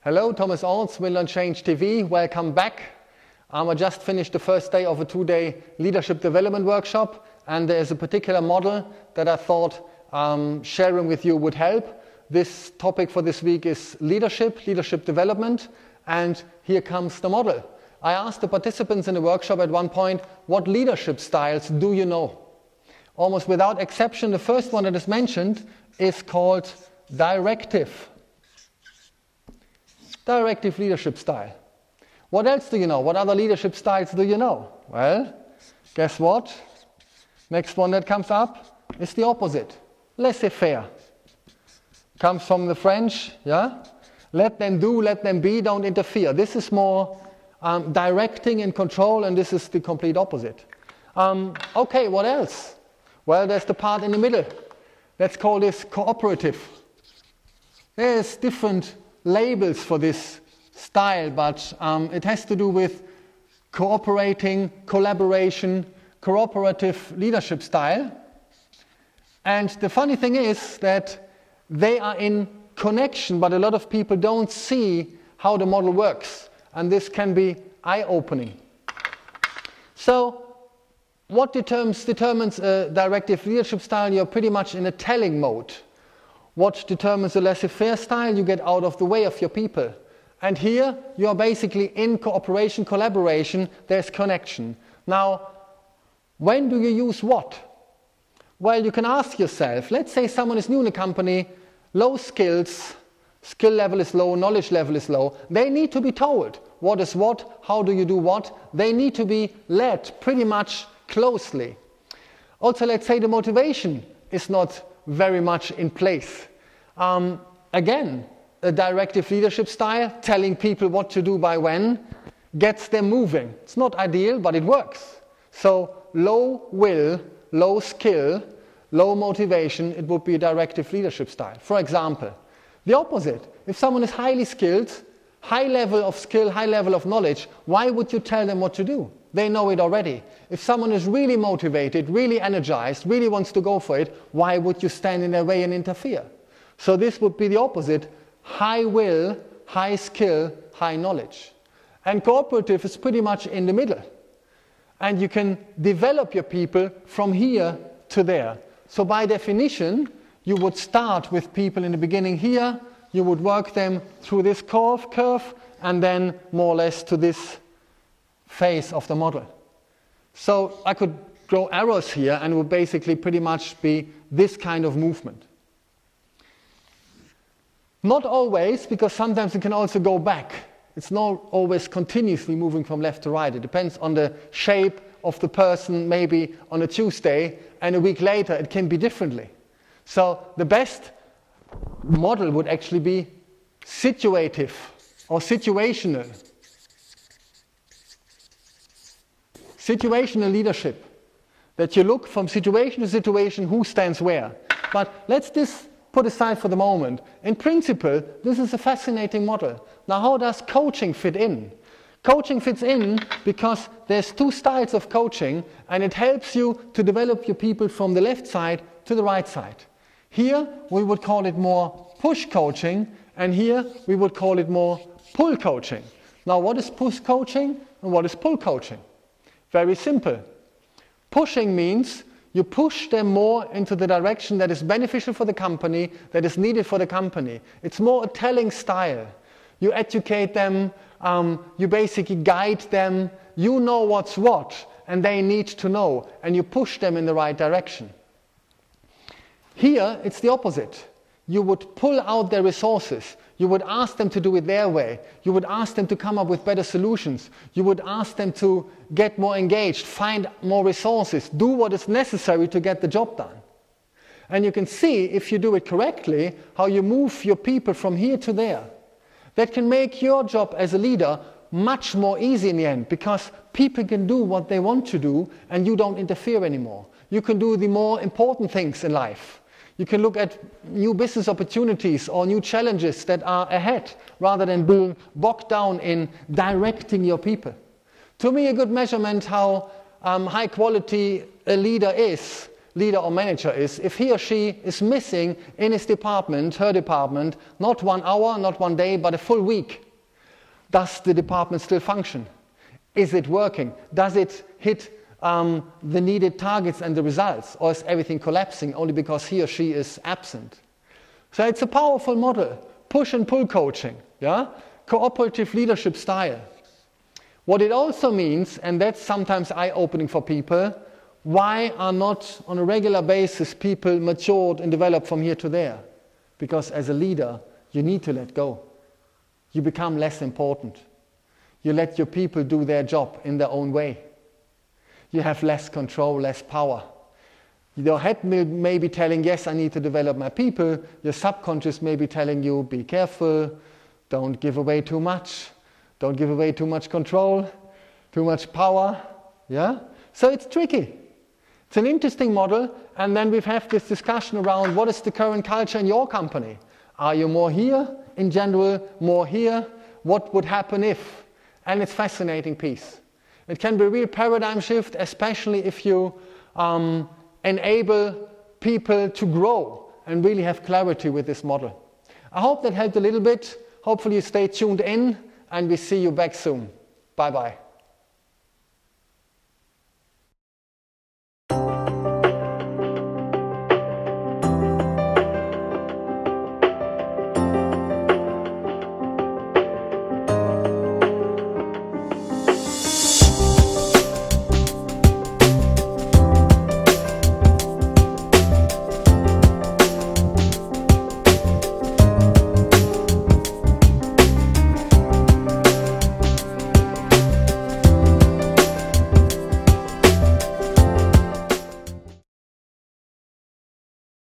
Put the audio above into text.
Hello, Thomas Orths, WLC TV. Welcome back. I just finished the first day of a 2-day leadership development workshop, and there's a particular model that I thought sharing with you would help. This topic for this week is leadership development, and here comes the model. I asked the participants in the workshop at one point, what leadership styles do you know? Almost without exception, the first one that is mentioned is called directive leadership style. What else do you know? What other leadership styles do you know? Well, guess what? Next one that comes up is the opposite. Laissez-faire. Comes from the French, yeah? Let them do, let them be, don't interfere. This is more directing and control, and this is the complete opposite. Okay, what else? Well, there's the part in the middle. Let's call this cooperative. There's different labels for this style, but it has to do with cooperating, collaboration, cooperative leadership style. And the funny thing is that they are in connection, but a lot of people don't see how the model works, and this can be eye-opening. So what determines a directive leadership style? You're pretty much in a telling mode. What determines a laissez-faire style? You get out of the way of your people. And here, you're basically in cooperation, collaboration, there's connection. Now, when do you use what? Well, you can ask yourself, let's say someone is new in a company, low skills, skill level is low, knowledge level is low. They need to be told what is what, how do you do what. They need to be led pretty much closely. Also, let's say the motivation is not very much in place. Again, a directive leadership style, telling people what to do by when, gets them moving. It's not ideal, but it works. So low will, low skill, low motivation, it would be a directive leadership style. For example, the opposite. If someone is highly skilled, high level of skill, high level of knowledge, why would you tell them what to do? They know it already. If someone is really motivated, really energized, really wants to go for it, why would you stand in their way and interfere? So this would be the opposite. High will, high skill, high knowledge. And cooperative is pretty much in the middle. And you can develop your people from here to there. So by definition, you would start with people in the beginning here, you would work them through this curve, and then more or less to this phase of the model. So I could draw arrows here, and it would basically pretty much be this kind of movement. Not always, because sometimes it can also go back. It's not always continuously moving from left to right. It depends on the shape of the person, maybe on a Tuesday, and a week later it can be differently. So the best model would actually be situative or situational. Situational leadership. That you look from situation to situation, who stands where. But let's this put aside for the moment. In principle, this is a fascinating model. Now, how does coaching fit in? Coaching fits in because there's two styles of coaching, and it helps you to develop your people from the left side to the right side. Here, we would call it more push coaching, and here, we would call it more pull coaching. Now, what is push coaching and what is pull coaching? Very simple. Pushing means you push them more into the direction that is beneficial for the company, that is needed for the company. It's more a telling style. You educate them, you basically guide them, you know what's what, and they need to know, and you push them in the right direction. Here, it's the opposite. You would pull out their resources. You would ask them to do it their way. You would ask them to come up with better solutions. You would ask them to get more engaged, find more resources, do what is necessary to get the job done. And you can see, if you do it correctly, how you move your people from here to there. That can make your job as a leader much more easy in the end, because people can do what they want to do and you don't interfere anymore. You can do the more important things in life. You can look at new business opportunities or new challenges that are ahead, rather than being bogged down in directing your people. To me, a good measurement how high quality a leader is leader or manager is, if he or she is missing in his department, her department, not 1 hour, not 1 day, but a full week, does the department still function? Is it working? Does it hit the needed targets and the results? Or is everything collapsing only because he or she is absent? So it's a powerful model. Push and pull coaching. Yeah? Cooperative leadership style. What it also means, and that's sometimes eye-opening for people, why are not on a regular basis people matured and developed from here to there? Because as a leader, you need to let go. You become less important. You let your people do their job in their own way. You have less control, less power. Your head may be telling, yes, I need to develop my people. Your subconscious may be telling you, be careful, don't give away too much. Don't give away too much control, too much power. Yeah? So it's tricky. It's an interesting model, and then we've had this discussion around what is the current culture in your company. Are you more here in general, more here? What would happen if? And it's a fascinating piece. It can be a real paradigm shift, especially if you enable people to grow and really have clarity with this model. I hope that helped a little bit. Hopefully you stay tuned in, and we see you back soon. Bye-bye.